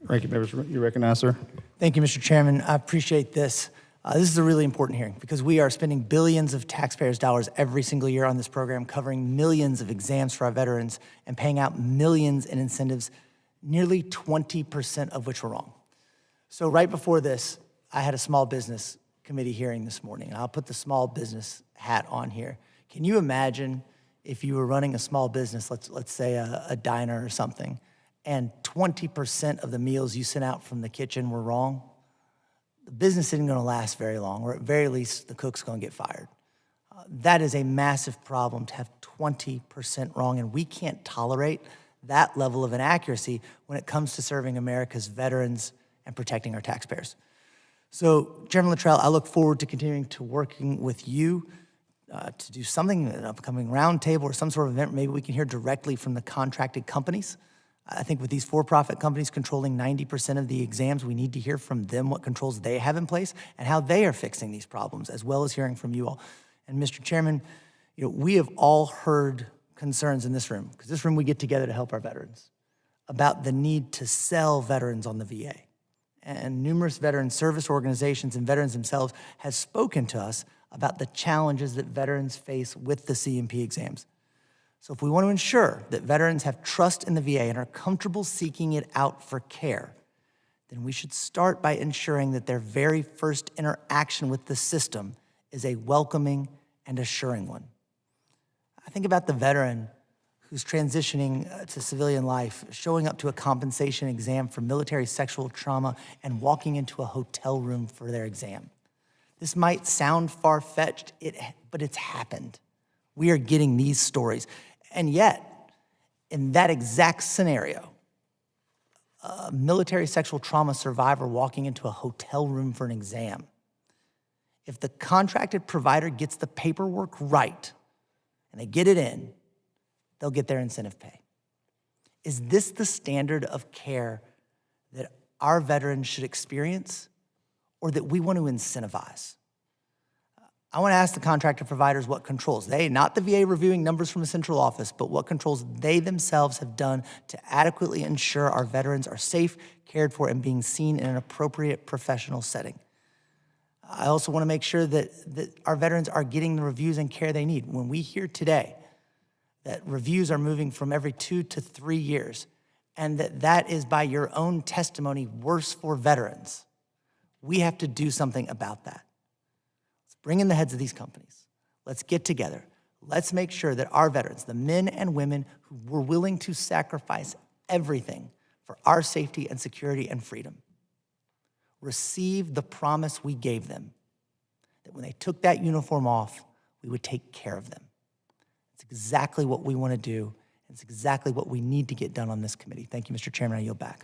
Ranking members, you recognize, sir. Thank you, Mr. Chairman. I appreciate this. This is a really important hearing because we are spending billions of taxpayers' dollars every single year on this program, covering millions of exams for our veterans and paying out millions in incentives, nearly 20% of which were wrong. So right before this, I had a small business committee hearing this morning, and I'll put the small business hat on here. Can you imagine if you were running a small business, let's say a diner or something, and 20% of the meals you sent out from the kitchen were wrong? The business isn't going to last very long, or at very least, the cook's going to get fired. That is a massive problem to have 20% wrong, and we can't tolerate that level of inaccuracy when it comes to serving America's veterans and protecting our taxpayers. So, Chairman Luttrell, I look forward to continuing to working with you to do something, an upcoming roundtable or some sort of event. Maybe we can hear directly from the contracted companies. I think with these for-profit companies controlling 90% of the exams, we need to hear from them what controls they have in place and how they are fixing these problems, as well as hearing from you all. And Mr. Chairman, we have all heard concerns in this room, because this room we get together to help our veterans, about the need to sell veterans on the VA. And numerous veteran service organizations and veterans themselves have spoken to us about the challenges that veterans face with the C&P exams. So if we want to ensure that veterans have trust in the VA and are comfortable seeking it out for care, then we should start by ensuring that their very first interaction with the system is a welcoming and assuring one. I think about the veteran who's transitioning to civilian life, showing up to a compensation exam for military sexual trauma and walking into a hotel room for their exam. This might sound far-fetched, but it's happened. We are getting these stories. And yet, in that exact scenario, a military sexual trauma survivor walking into a hotel room for an exam, if the contracted provider gets the paperwork right and they get it in, they'll get their incentive pay. Is this the standard of care that our veterans should experience, or that we want to incentivize? I want to ask the contractor providers what controls they, not the VA reviewing numbers from a central office, but what controls they themselves have done to adequately ensure our veterans are safe, cared for, and being seen in an appropriate professional setting. I also want to make sure that our veterans are getting the reviews and care they need. When we hear today that reviews are moving from every 2 to 3 years, and that is, by your own testimony, worse for veterans, we have to do something about that. Bring in the heads of these companies. Let's get together. Let's make sure that our veterans, the men and women who were willing to sacrifice everything for our safety and security and freedom, receive the promise we gave them, that when they took that uniform off, we would take care of them. It's exactly what we want to do. It's exactly what we need to get done on this committee. Thank you, Mr. Chairman. I yield back.